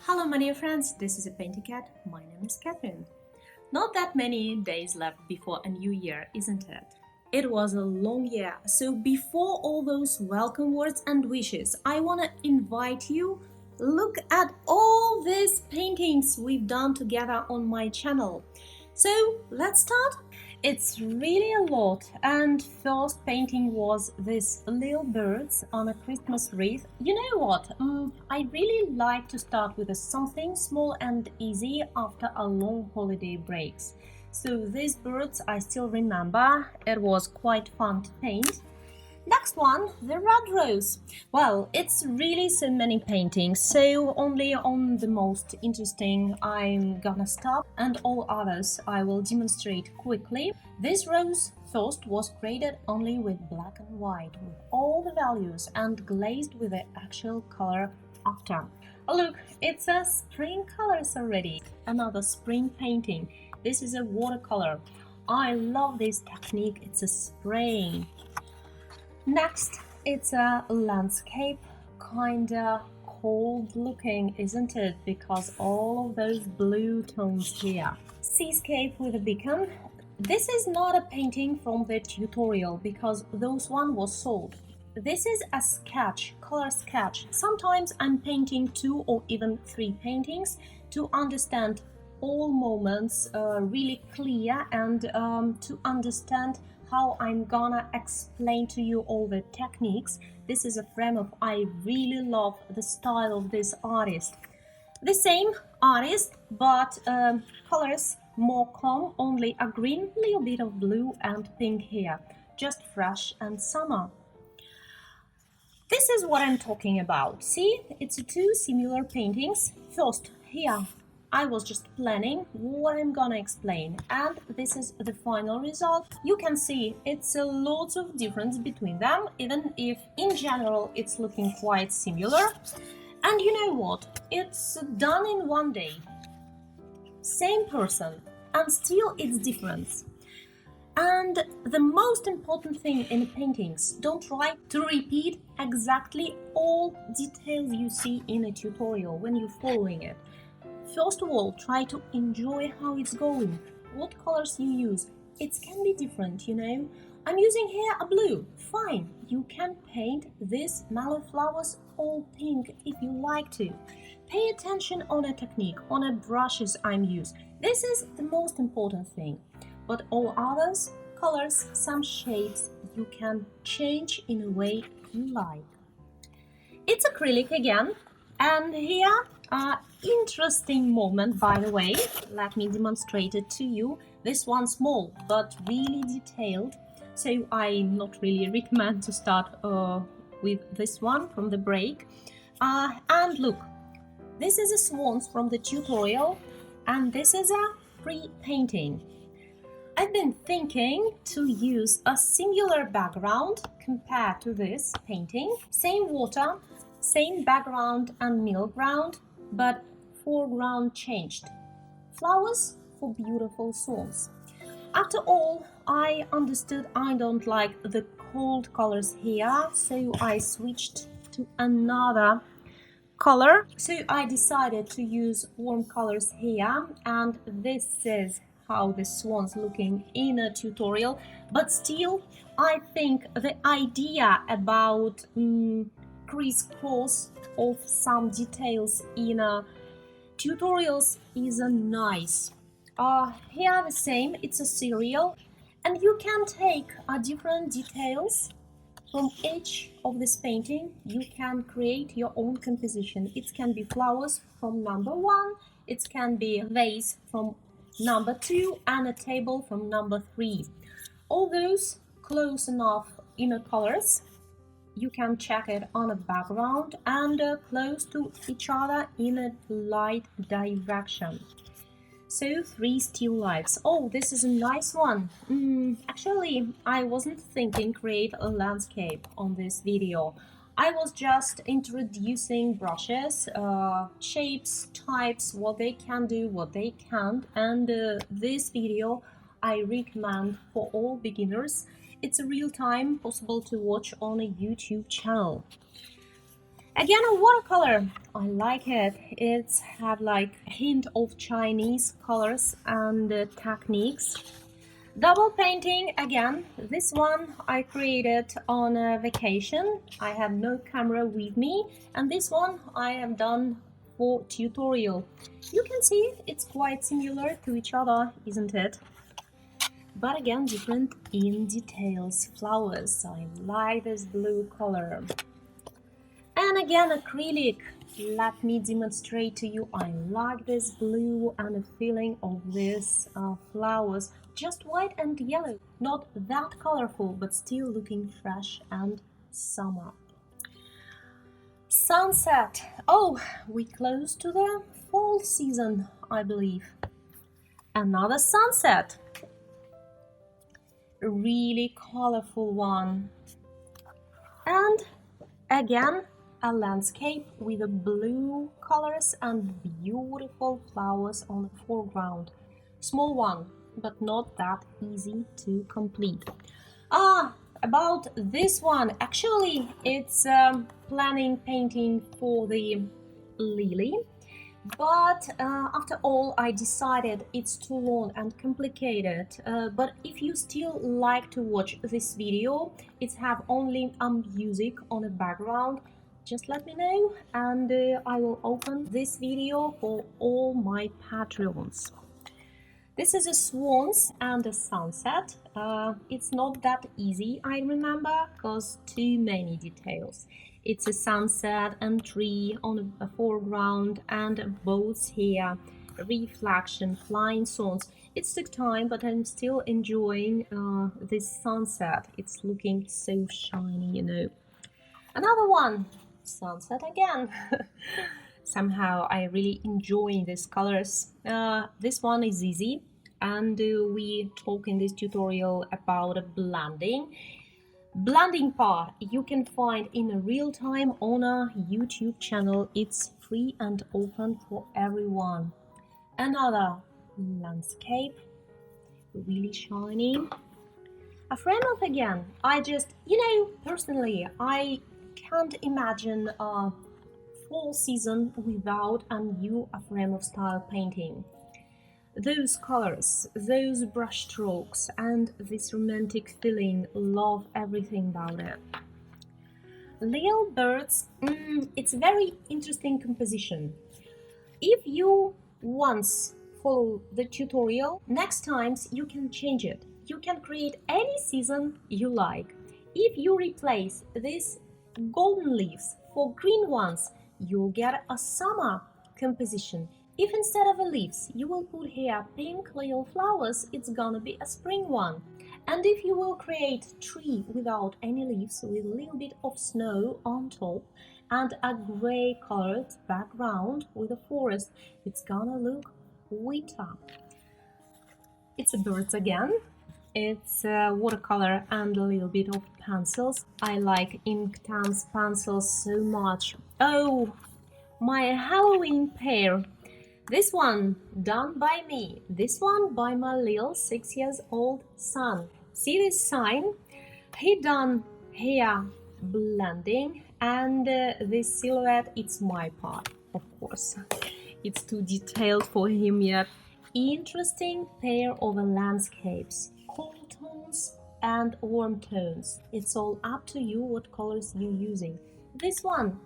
Hello my dear friends, this is PaintyKat. My name is Catherine. Not that many days left before a new year, isn't it? It was a long year, so before all those welcome words and wishes, I want to invite you, look at all these paintings we've done together on my channel. So let's start. It's really a lot, and first painting was these little birds on a Christmas wreath. You know what? I really like to start with something small and easy after a long holiday breaks. So these birds I still remember. It was quite fun to paint. Next one, the red rose. Well, it's really so many paintings, so only on the most interesting I'm gonna stop, and all others I will demonstrate quickly. This rose first was created only with black and white, with all the values, and glazed with the actual color after. Oh look, it's a spring colors already. Another spring painting. This is a watercolor. I love this technique, it's a spraying. Next, it's a landscape, kinda cold looking, isn't it? Because all of those blue tones here. Seascape with a beacon. This is not a painting from the tutorial because those one was sold. This is a sketch, color sketch. Sometimes I'm painting 2 or even 3 paintings to understand all moments really clear and to understand how I'm gonna explain to you all the techniques. This is a frame of I really love the style of this artist. The same artist, but colors more calm, only a green, little bit of blue and pink here, just fresh and summer. This is what I'm talking about. See, it's 2 similar paintings. First, here I was just planning what I'm gonna explain, and this is the final result. You can see it's a lot of difference between them, even if in general it's looking quite similar. And you know what? It's done in one day. Same person, and still it's different. And the most important thing in paintings, don't try to repeat exactly all details you see in a tutorial when you're following it. First of all, try to enjoy how it's going, what colors you use. It can be different, you know. I'm using here a blue. Fine, you can paint these mallow flowers all pink if you like to. Pay attention on a technique, on the brushes I'm using. This is the most important thing. But all others, colors, some shapes, you can change in a way you like. It's acrylic again, and here interesting moment, by the way. Let me demonstrate it to you. This one small but really detailed, so I not really recommend to start with this one from the break. And look, this is a swans from the tutorial, and this is a free painting. I've been thinking to use a singular background compared to this painting. Same water, same background and middle ground, but foreground changed. Flowers for beautiful swans. After all, I understood I don't like the cold colors here, so I switched to another color. So I decided to use warm colors here, and this is how the swan's looking in a tutorial. But still, I think the idea about crisscross of some details in tutorials is nice. Here the same, it's a serial, and you can take different details from each of this painting. You can create your own composition. It can be flowers from number 1, it can be a vase from number 2, and a table from number 3. All those close enough in colors. You can check it on a background and close to each other in a light direction. So 3 still lifes. Oh, this is a nice one. Actually, I wasn't thinking create a landscape on this video. I was just introducing brushes, shapes, types, what they can do, what they can't, and this video I recommend for all beginners. It's a real time possible to watch on a YouTube channel. Again, a watercolor. I like it. It's have like a hint of Chinese colors and techniques. Double painting again. This one I created on a vacation. I had no camera with me, and this one I have done for tutorial. You can see it's quite similar to each other, isn't it? But again, different in details. Flowers. I like this blue color. And again, acrylic. Let me demonstrate to you. I like this blue and the feeling of these flowers. Just white and yellow. Not that colorful, but still looking fresh and summer. Sunset. Oh, we close to the fall season, I believe. Another sunset. A really colorful one. And again, a landscape with the blue colors and beautiful flowers on the foreground. Small one, but not that easy to complete. About this one, actually it's planning painting for the lily, but after all I decided it's too long and complicated. But if you still like to watch this video, it's have only music on the background. Just let me know, and I will open this video for all my Patreons. This is a swans and a sunset. It's not that easy, I remember, because too many details. It's a sunset and tree on a foreground and boats here, reflection, flying swans. It took time, but I'm still enjoying this sunset. It's looking so shiny, you know. Another one. Sunset again. Somehow I really enjoy these colors. This one is easy, and we talk in this tutorial about blending. Blending part you can find in a real time on a YouTube channel. It's free and open for everyone. Another landscape, really shiny. A frame of again. I just, personally, I can't imagine a fall season without a new Frame style painting. Those colors, those brush strokes, and this romantic feeling, love everything about it. Little birds, it's a very interesting composition. If you once follow the tutorial, next times you can change it. You can create any season you like. If you replace this golden leaves for green ones, you'll get a summer composition. If instead of leaves you will put here pink little flowers, it's gonna be a spring one. And if you will create tree without any leaves with a little bit of snow on top and a gray colored background with a forest, it's gonna look winter. It's a birds again. It's watercolor and a little bit of pencils. I like Inktense pencils so much. Oh, my Halloween pair. This one done by me. This one by my little 6 years old son. See this sign? He done here blending, and this silhouette, it's my part, of course. It's too detailed for him yet. Interesting pair of landscapes. Cool tones and warm tones. It's all up to you what colors you're using. This one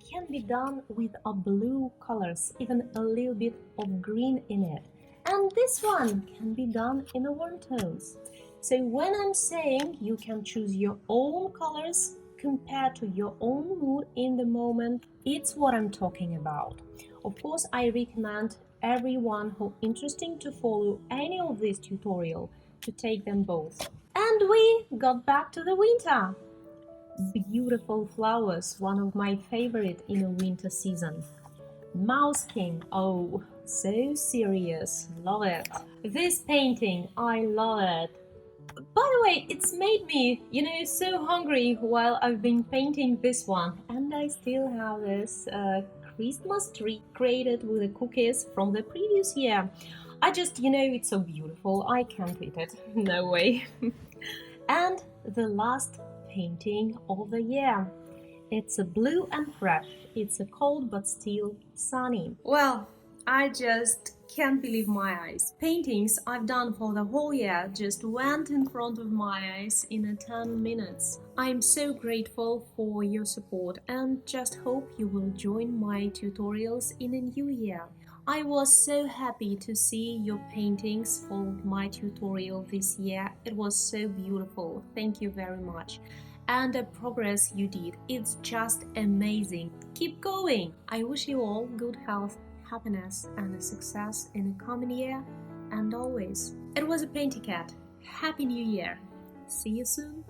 can be done with a blue colors, even a little bit of green in it. And this one can be done in a warm tones. So when I'm saying you can choose your own colors compared to your own mood in the moment, it's what I'm talking about. Of course, I recommend everyone who interested to follow any of this tutorial to take them both. And we got back to the winter. Beautiful flowers, one of my favorite in the winter season. Mouse King, oh, so serious, love it. This painting, I love it. By the way, it's made me, so hungry while I've been painting this one. And I still have this Christmas tree created with the cookies from the previous year. I just, it's so beautiful, I can't eat it, no way. And the last painting of the year. It's a blue and fresh. It's a cold but still sunny. Well, I just can't believe my eyes. Paintings I've done for the whole year just went in front of my eyes in 10 minutes. I'm so grateful for your support and just hope you will join my tutorials in a new year. I was so happy to see your paintings for my tutorial this year. It was so beautiful. Thank you very much. And the progress you did, it's just amazing. Keep going! I wish you all good health, happiness, and success in the coming year and always. It was a PaintyKat. Happy New Year! See you soon!